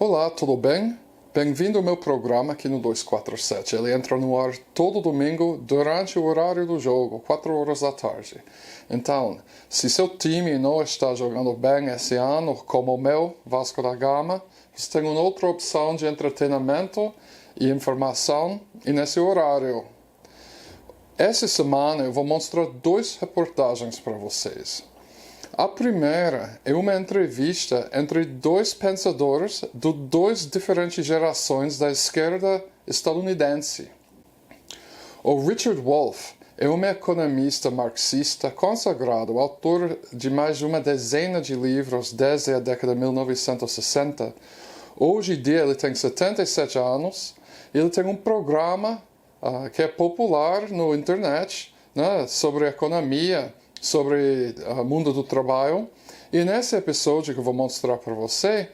Olá, tudo bem? Bem-vindo ao meu programa aqui no 247. Ele entra no ar todo domingo durante o horário do jogo, 4 horas da tarde. Então, se seu time não está jogando bem esse ano, como o meu, Vasco da Gama, você tem uma outra opção de entretenimento e informação e nesse horário. Essa semana eu vou mostrar 2 reportagens para vocês. A primeira é uma entrevista entre 2 pensadores de 2 diferentes gerações da esquerda estadunidense. O Richard Wolff é um economista marxista consagrado, autor de mais de uma dezena de livros desde a década de 1960. Hoje em dia ele tem 77 anos e ele tem um programa que é popular na internet, né, sobre economia, sobre o mundo do trabalho. E nesse episódio que eu vou mostrar para você,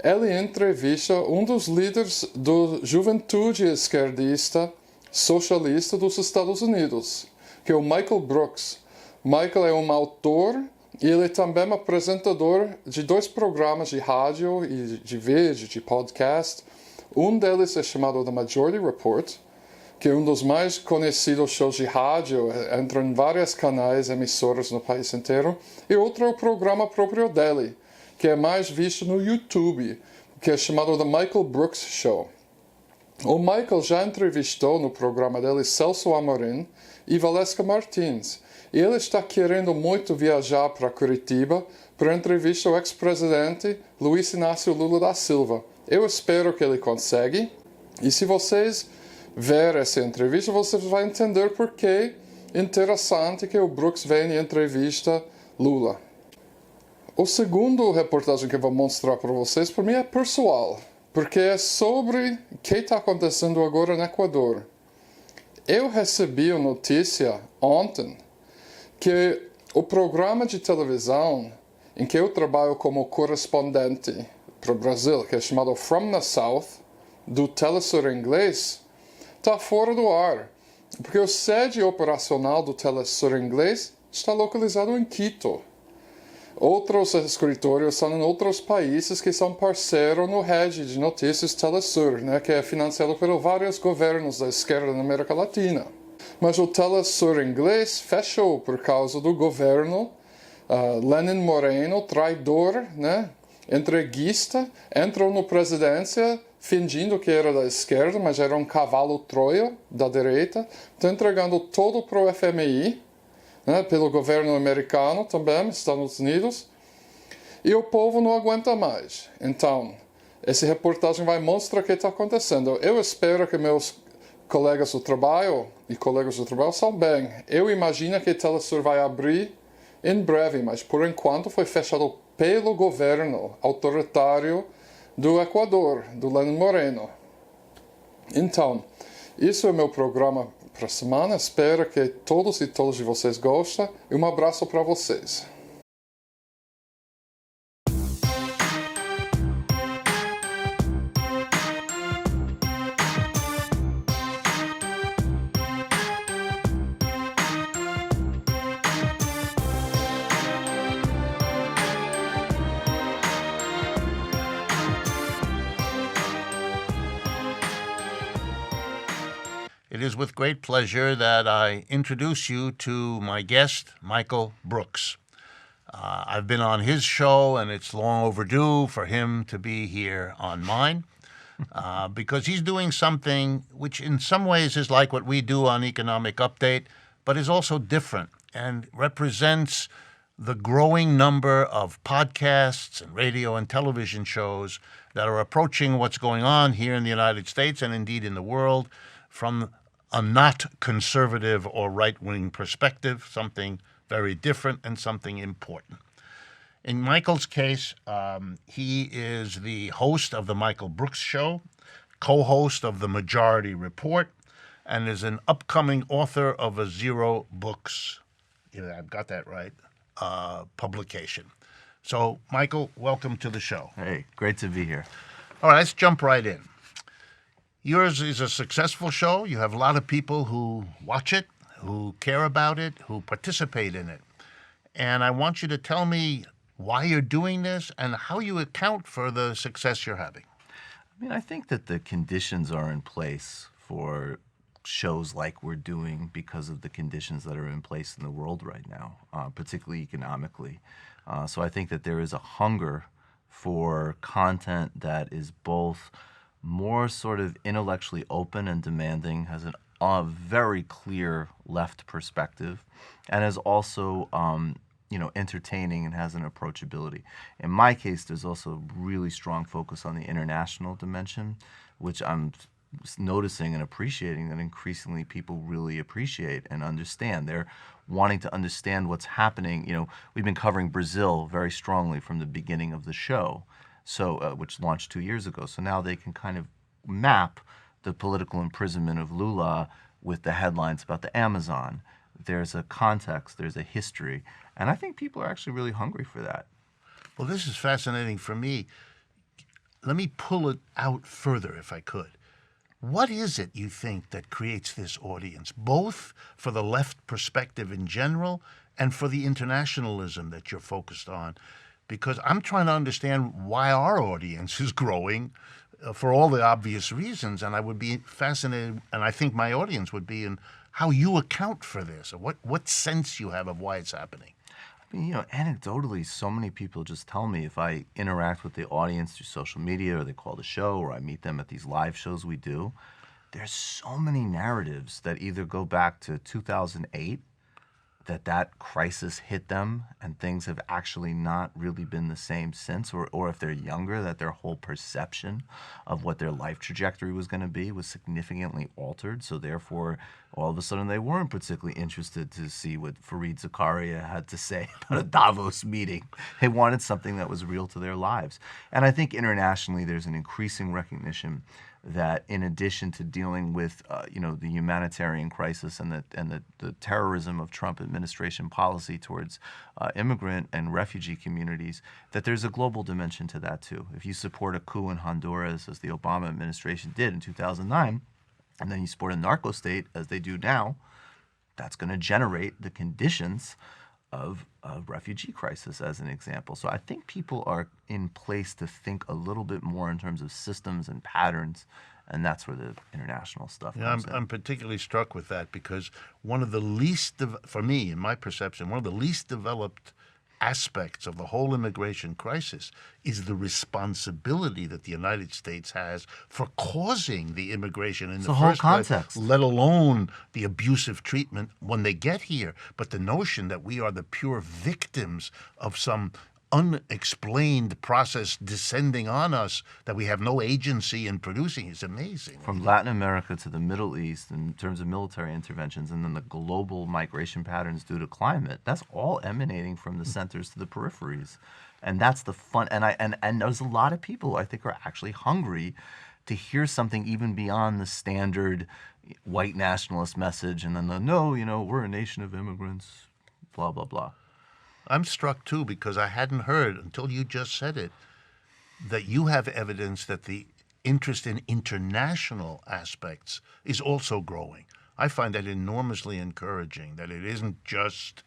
ele entrevista um dos líderes da juventude esquerdista socialista dos Estados Unidos, que é o Michael Brooks. Michael é um autor e ele é também apresentador de 2 programas de rádio e de vídeo, de podcast. Um deles é chamado The Majority Report, que é um dos mais conhecidos shows de rádio, entra em vários canais, emissoras no país inteiro. E outro é o programa próprio dele, que é mais visto no YouTube, que é chamado The Michael Brooks Show. O Michael já entrevistou no programa dele Celso Amorim e Valesca Martins. E ele está querendo muito viajar para Curitiba para entrevistar o ex-presidente Luiz Inácio Lula da Silva. Eu espero que ele consiga. E se vocês ver essa entrevista, você vai entender por que é interessante que o Brooks venha e entrevista Lula. O segundo reportagem que eu vou mostrar para vocês, por mim, é pessoal, porque é sobre o que está acontecendo agora no Equador. Eu recebi a notícia ontem que o programa de televisão em que eu trabalho como correspondente para o Brasil, que é chamado From the South, do Telesur inglês, está fora do ar, porque a sede operacional do Telesur inglês está localizado em Quito. Outros escritórios são em outros países que são parceiros no rede de notícias Telesur, né, que é financiado por vários governos da esquerda na América Latina. Mas o Telesur inglês fechou por causa do governo Lenin Moreno, traidor, né, entreguista, entrou na presidência fingindo que era da esquerda, mas era um cavalo Troia da direita, está entregando todo para o FMI, né, pelo governo americano também, Estados Unidos, e o povo não aguenta mais. Então, essa reportagem vai mostrar o que está acontecendo. Eu espero que meus colegas do trabalho e colegas do trabalho são bem. Eu imagino que a Telesur vai abrir em breve, mas por enquanto foi fechado pelo governo autoritário do Equador, do Lenin Moreno. Então, isso é o meu programa para a semana. Espero que todos e todas de vocês gostem. E um abraço para vocês. It is with great pleasure that I introduce you to my guest, Michael Brooks. I've been on his show, and it's long overdue for him to be here on mine, because he's doing something which in some ways is like what we do on Economic Update, but is also different and represents the growing number of podcasts and radio and television shows that are approaching what's going on here in the United States and indeed in the world from a not conservative or right-wing perspective, something very different and something important. In Michael's case, he is the host of The Michael Brooks Show, co-host of The Majority Report, and is an upcoming author of a Zero Books, I've got that right, publication. So, Michael, welcome to the show. Hey, great to be here. All right, let's jump right in. Yours is a successful show. You have a lot of people who watch it, who care about it, who participate in it. And I want you to tell me why you're doing this and how you account for the success you're having. I mean, I think that the conditions are in place for shows like we're doing because of the conditions that are in place in the world right now, particularly economically. So I think that there is a hunger for content that is both more sort of intellectually open and demanding, has a very clear left perspective, and is also entertaining and has an approachability. In my case, there's also a really strong focus on the international dimension, which I'm noticing and appreciating that increasingly people really appreciate and understand. They're wanting to understand what's happening. We've been covering Brazil very strongly from the beginning of the show, so which launched 2 years ago. So now they can kind of map the political imprisonment of Lula with the headlines about the Amazon. There's a context, there's a history, and I think people are actually really hungry for that. Well, this is fascinating for me. Let me pull it out further, if I could. What is it you think that creates this audience, both for the left perspective in general and for the internationalism that you're focused on? Because I'm trying to understand why our audience is growing for all the obvious reasons, and I would be fascinated, and I think my audience would be, in how you account for this, or what sense you have of why it's happening. I mean, anecdotally, so many people just tell me if I interact with the audience through social media, or they call the show, or I meet them at these live shows we do, there's so many narratives that either go back to 2008, that crisis hit them and things have actually not really been the same since, or if they're younger, that their whole perception of what their life trajectory was going to be was significantly altered. So therefore, all of a sudden they weren't particularly interested to see what Fareed Zakaria had to say about a Davos meeting. They wanted something that was real to their lives. And I think internationally there's an increasing recognition that in addition to dealing with the humanitarian crisis and the terrorism of Trump administration policy towards immigrant and refugee communities, that there's a global dimension to that too. If you support a coup in Honduras, as the Obama administration did in 2009, and then you support a narco state, as they do now, that's going to generate the conditions of a refugee crisis, as an example. So I think people are in place to think a little bit more in terms of systems and patterns, and that's where the international stuff comes in. I'm particularly struck with that because one of the least, for me, in my perception, one of the least developed aspects of the whole immigration crisis is the responsibility that the United States has for causing the immigration in the first place, let alone the abusive treatment when they get here. But the notion that we are the pure victims of some unexplained process descending on us that we have no agency in producing is amazing. From Latin America to the Middle East in terms of military interventions, and then the global migration patterns due to climate, that's all emanating from the centers to the peripheries. And that's the fun. And there's a lot of people who I think are actually hungry to hear something even beyond the standard white nationalist message and then we're a nation of immigrants, blah, blah, blah. I'm struck, too, because I hadn't heard, until you just said it, that you have evidence that the interest in international aspects is also growing. I find that enormously encouraging, that it isn't just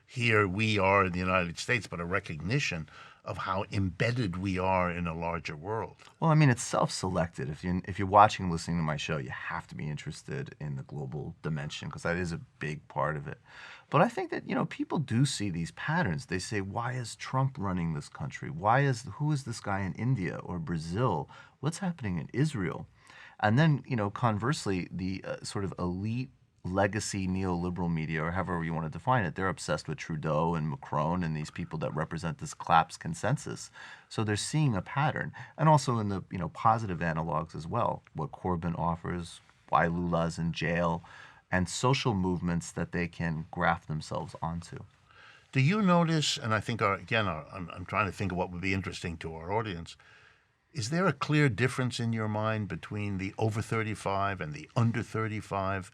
here we are in the United States, but a recognition of how embedded we are in a larger world. Well, I mean, it's self-selected. If you're watching and listening to my show, you have to be interested in the global dimension because that is a big part of it. But I think that, people do see these patterns. They say, why is Trump running this country? Who is this guy in India or Brazil? What's happening in Israel? And then, conversely, the sort of elite legacy neoliberal media, or however you want to define it, they're obsessed with Trudeau and Macron and these people that represent this collapsed consensus. So they're seeing a pattern. And also in the positive analogs as well, what Corbyn offers, why Lula's in jail, and social movements that they can graft themselves onto. Do you notice, and I think, I'm trying to think of what would be interesting to our audience, is there a clear difference in your mind between the over 35 and the under 35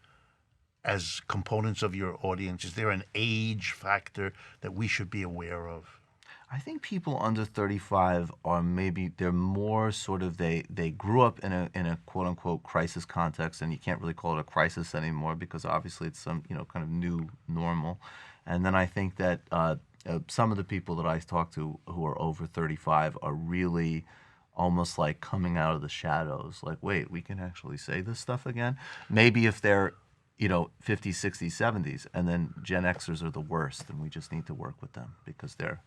as components of your audience? Is there an age factor that we should be aware of? I think people under 35 are they're more sort of, they grew up in a quote unquote crisis context, and you can't really call it a crisis anymore because obviously it's some kind of new normal. And then I think that some of the people that I talk to who are over 35 are really almost like coming out of the shadows. Like, wait, we can actually say this stuff again? Maybe if they're, 50s, 60s, 70s, and then Gen Xers are the worst, and we just need to work with them because they're,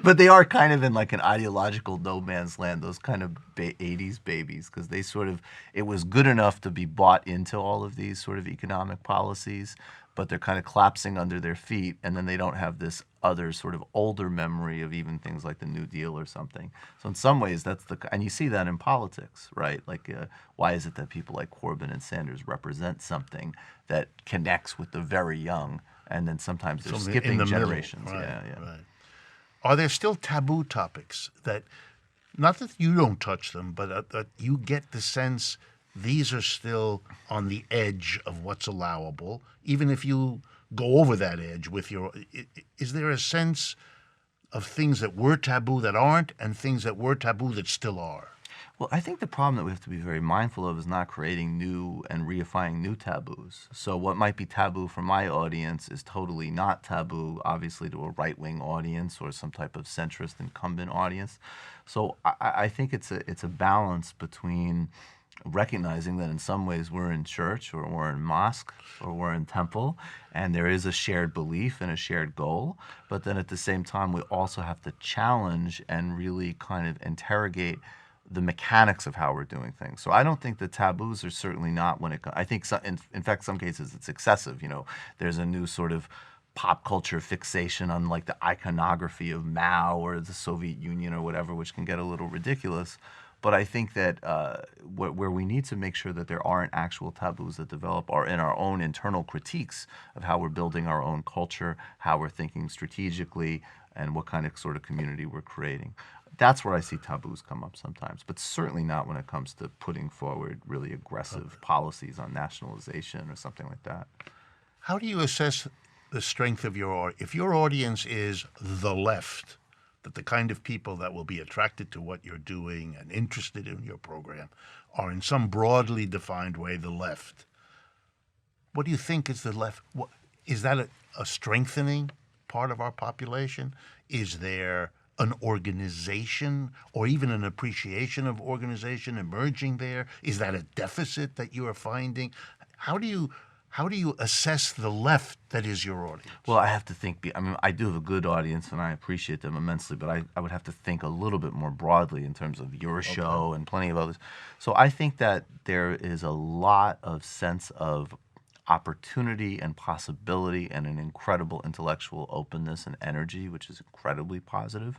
but they are kind of in like an ideological no man's land, those kind of 80s babies, because they sort of, it was good enough to be bought into all of these sort of economic policies, but they're kind of collapsing under their feet, and then they don't have this other sort of older memory of even things like the New Deal or something. So in some ways, and you see that in politics, right? Like, why is it that people like Corbyn and Sanders represent something that connects with the very young, and then sometimes they're skipping the generations? Middle. Right, Yeah. Right. Are there still taboo topics that, not that you don't touch them, but that you get the sense these are still on the edge of what's allowable, even if you go over that edge with your, is there a sense of things that were taboo that aren't, and things that were taboo that still are? Well, I think the problem that we have to be very mindful of is not creating new and reifying new taboos. So what might be taboo for my audience is totally not taboo, obviously, to a right-wing audience or some type of centrist incumbent audience. So I think it's a balance between recognizing that in some ways we're in church or we're in mosque or we're in temple, and there is a shared belief and a shared goal, but then at the same time we also have to challenge and really kind of interrogate the mechanics of how we're doing things. So I don't think the taboos are certainly not when it comes. I think in fact some cases it's excessive. There's a new sort of pop culture fixation on like the iconography of Mao or the Soviet Union or whatever, which can get a little ridiculous. But I think that where we need to make sure that there aren't actual taboos that develop are in our own internal critiques of how we're building our own culture, how we're thinking strategically, and what kind of sort of community we're creating. That's where I see taboos come up sometimes, but certainly not when it comes to putting forward really aggressive policies on nationalization or something like that. How do you assess the strength of if your audience is the left, that the kind of people that will be attracted to what you're doing and interested in your program are in some broadly defined way the left? What do you think is the left? Is that a strengthening part of our population? Is there an organization or even an appreciation of organization emerging there? Is that a deficit that you are finding? How do you assess the left that is your audience? Well, I have to think. I do have a good audience, and I appreciate them immensely. But I would have to think a little bit more broadly in terms of your show and plenty of others. So I think that there is a lot of sense of opportunity and possibility and an incredible intellectual openness and energy, which is incredibly positive.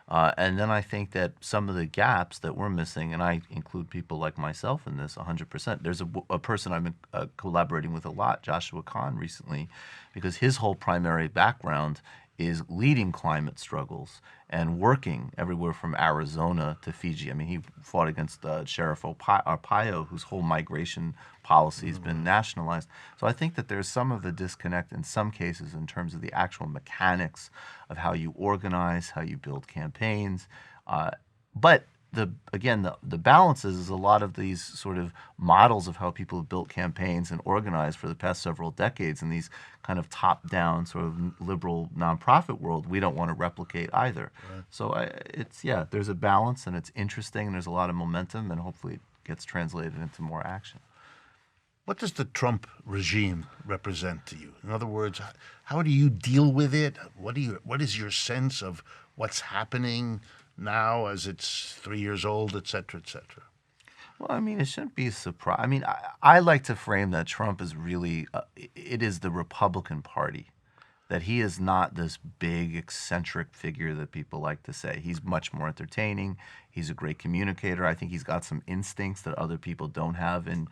And then I think that some of the gaps that we're missing, and I include people like myself in this 100%. There's a person I've been collaborating with a lot, Joshua Kahn, recently, because his whole primary background is leading climate struggles and working everywhere from Arizona to Fiji. I mean, he fought against Sheriff Arpaio, whose whole migration policy has been nationalized. So I think that there's some of the disconnect in some cases in terms of the actual mechanics of how you organize, how you build campaigns. But the balance is a lot of these sort of models of how people have built campaigns and organized for the past several decades in these kind of top-down sort of liberal nonprofit world we don't want to replicate either. Right. So there's a balance, and it's interesting, and there's a lot of momentum, and hopefully it gets translated into more action. What does the Trump regime represent to you? In other words, how do you deal with it? What is your sense of what's happening now as it's 3 years old, et cetera, et cetera? Well, I mean, it shouldn't be a surprise. I mean, I like to frame that Trump is really, it is the Republican Party, that he is not this big eccentric figure that people like to say. He's much more entertaining. He's a great communicator. I think he's got some instincts that other people don't have in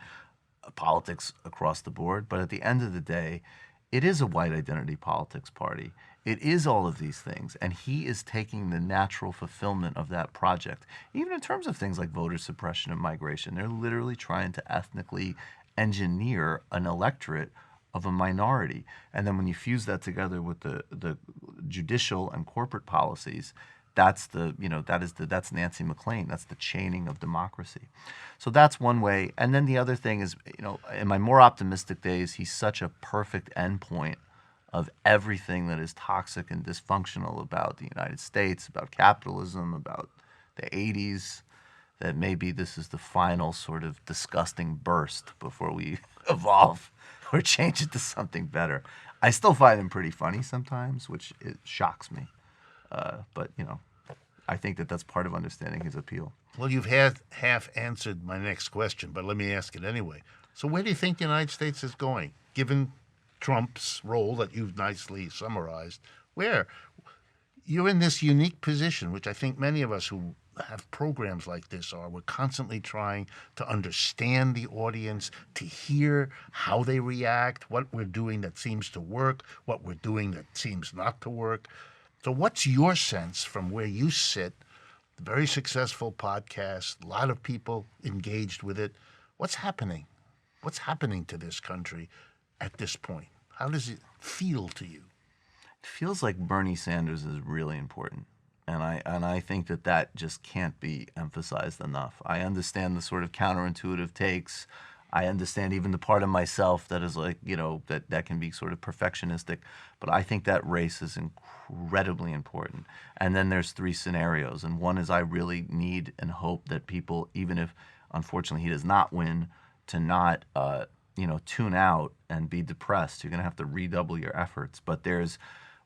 politics across the board. But at the end of the day, it is a white identity politics party. It is all of these things, and he is taking the natural fulfillment of that project. Even in terms of things like voter suppression and migration, they're literally trying to ethnically engineer an electorate of a minority. And then when you fuse that together with the judicial and corporate policies, that's Nancy McLean. That's the chaining of democracy. So that's one way. And then the other thing is, in my more optimistic days, he's such a perfect endpoint of everything that is toxic and dysfunctional about the United States, about capitalism, about the 80s, that maybe this is the final sort of disgusting burst before we evolve or change it to something better. I still find him pretty funny sometimes, which it shocks me. But, you know, I think that that's part of understanding his appeal. Well, you've half answered my next question, but let me ask it anyway. So where do you think the United States is going, given Trump's role that you've nicely summarized? Where? You're in this unique position, which I think many of us who have programs like this are. We're constantly trying to understand the audience, to hear how they react, what we're doing that seems to work, what we're doing that seems not to work. So what's your sense from where you sit? Very successful podcast, a lot of people engaged with it. What's happening? What's happening to this country at this point? How does it feel to you? It feels like Bernie Sanders is really important. And I think that just can't be emphasized enough. I understand the sort of counterintuitive takes. I understand even the part of myself that is like, you know, that can be sort of perfectionistic. But I think that race is incredibly important. And then there's three scenarios. And one is I really need and hope that people, even if unfortunately he does not win, to not, tune out and be depressed. You're going to have to redouble your efforts. But there's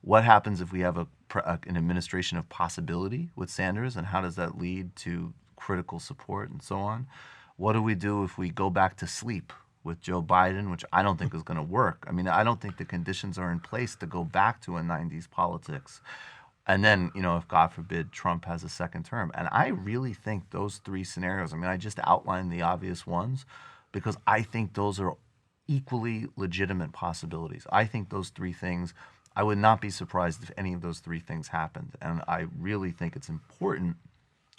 what happens if we have an administration of possibility with Sanders, and how does that lead to critical support and so on? What do we do if we go back to sleep with Joe Biden, which I don't think is going to work? I mean, I don't think the conditions are in place to go back to a 90s politics. And then, you know, if God forbid Trump has a second term. And I really think those three scenarios, I mean, I just outlined the obvious ones because I think those are equally legitimate possibilities. I think those three things, I would not be surprised if any of those three things happened. And I really think it's important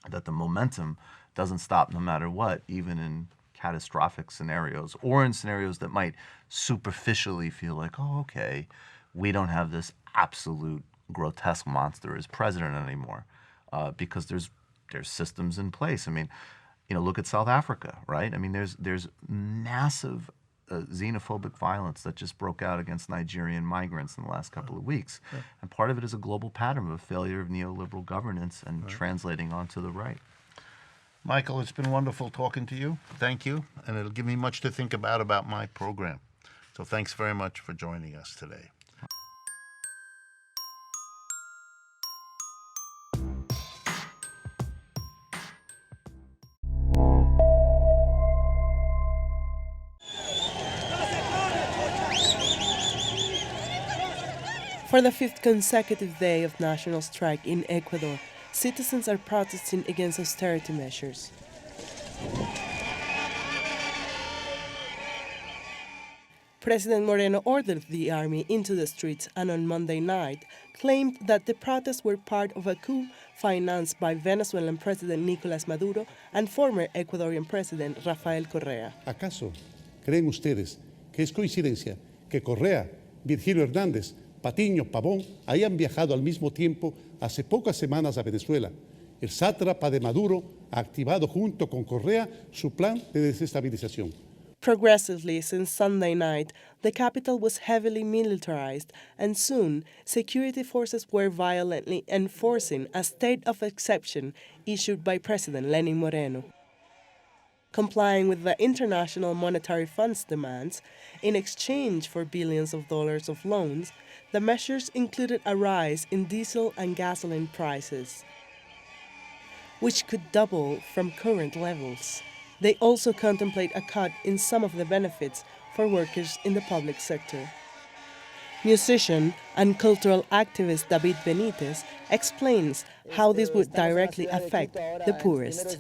that the momentum doesn't stop no matter what, even in catastrophic scenarios or in scenarios that might superficially feel like, oh, okay, we don't have this absolute grotesque monster as president anymore, because there's systems in place. I mean, you know, look at South Africa, right? I mean, there's massive xenophobic violence that just broke out against Nigerian migrants in the last couple of weeks. Yeah. And part of it is a global pattern of a failure of neoliberal governance and translating onto the right. Michael, it's been wonderful talking to you. Thank you. And it'll give me much to think about my program. So thanks very much for joining us today. For the fifth consecutive day of national strike in Ecuador, citizens are protesting against austerity measures. President Moreno ordered the army into the streets and on Monday night claimed that the protests were part of a coup financed by Venezuelan President Nicolás Maduro and former Ecuadorian President Rafael Correa. ¿Acaso creen ustedes que es coincidencia que Correa, Virgilio Hernández, Patiño, Pavón hayan viajado al mismo tiempo hace pocas semanas a Venezuela? El sátrapa de Maduro ha activado junto con Correa su plan de desestabilización. Progressively, since Sunday night, the capital was heavily militarized, and soon security forces were violently enforcing a state of exception issued by President Lenin Moreno. Complying with the International Monetary Fund's demands, in exchange for billions of dollars of loans, the measures included a rise in diesel and gasoline prices, which could double from current levels. They also contemplate a cut in some of the benefits for workers in the public sector. Musician and cultural activist David Benitez explains how this would directly affect the poorest.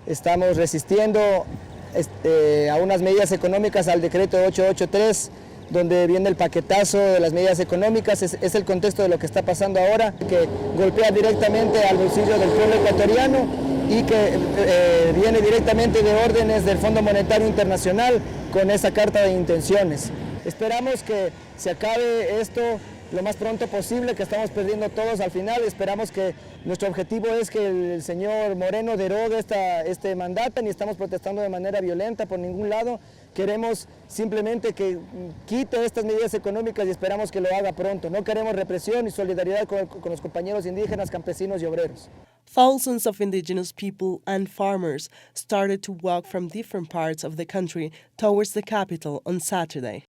Estamos resistiendo a unas medidas económicas al decreto 883, donde viene el paquetazo de las medidas económicas. Es el contexto de lo que está pasando ahora, que golpea directamente al bolsillo del pueblo ecuatoriano y que viene directamente de órdenes del Fondo Monetario Internacional con esa carta de intenciones. Esperamos que se acabe esto lo más pronto posible, que estamos perdiendo todos al final. Esperamos que nuestro objetivo es que el señor Moreno derogue este mandato. Ni estamos protestando de manera violenta por ningún lado. Queremos simplemente que quite estas medidas económicas y esperamos que lo haga pronto. No queremos represión y solidaridad con los compañeros indígenas, campesinos y obreros. thousands of indigenous people and farmers started to walk from different parts of the country towards the capital on Saturday,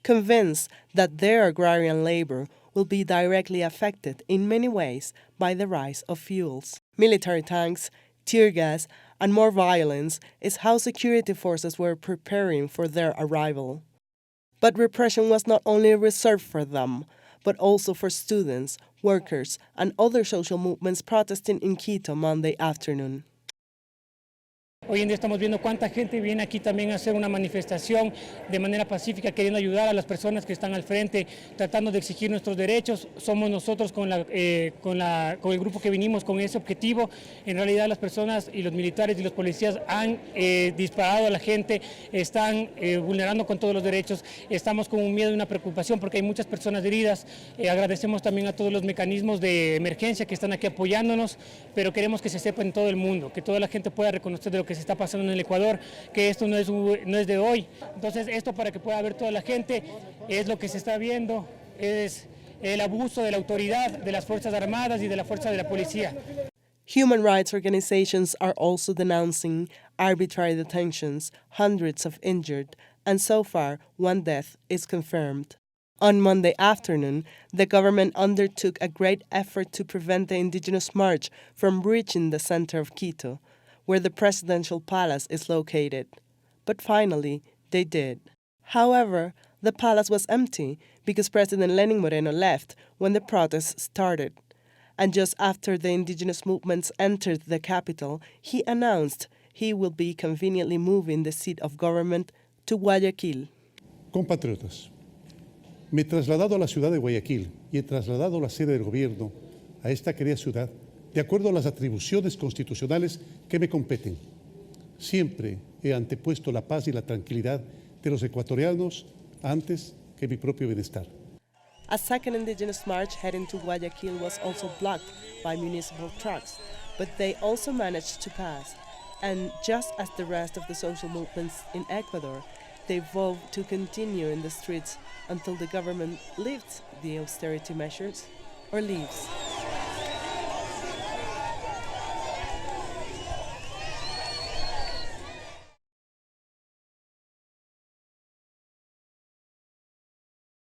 convinced that their agrarian labor will be directly affected in many ways by the rise of fuels. Military tanks, tear gas, and more violence is how security forces were preparing for their arrival. But repression was not only reserved for them, but also for students, workers, and other social movements protesting in Quito Monday afternoon. Hoy en día estamos viendo cuánta gente viene aquí también a hacer una manifestación de manera pacífica, queriendo ayudar a las personas que están al frente, tratando de exigir nuestros derechos. Somos nosotros con el grupo que vinimos con ese objetivo. En realidad las personas y los militares y los policías han disparado a la gente, están vulnerando con todos los derechos. Estamos con un miedo y una preocupación porque hay muchas personas heridas. Agradecemos también a todos los mecanismos de emergencia que están aquí apoyándonos, pero queremos que se sepa en todo el mundo, que toda la gente pueda reconocer de lo que se está pasando en el Ecuador, que esto no es de hoy. Entonces esto, para que pueda ver toda la gente, es lo que se está viendo, es el abuso de la autoridad de las Fuerzas Armadas y de la fuerza de la policía. Human rights organizations are also denouncing arbitrary detentions, hundreds of injured, and so far, one death is confirmed. On Monday afternoon, the government undertook a great effort to prevent the indigenous march from reaching the center of Quito, where the presidential palace is located. But finally, they did. However, the palace was empty because President Lenin Moreno left when the protests started. And just after the indigenous movements entered the capital, he announced he will be conveniently moving the seat of government to Guayaquil. Compatriotas, me he trasladado a la ciudad de Guayaquil y he trasladado la sede del gobierno a esta querida ciudad de acuerdo a las atribuciones constitucionales que me competen. Siempre he antepuesto la paz y la tranquilidad de los ecuatorianos antes que mi propio bienestar. A second indigenous march heading to Guayaquil was also blocked by municipal trucks, but they also managed to pass. And just as the rest of the social movements in Ecuador, they vowed to continue in the streets until the government lifts the austerity measures or leaves.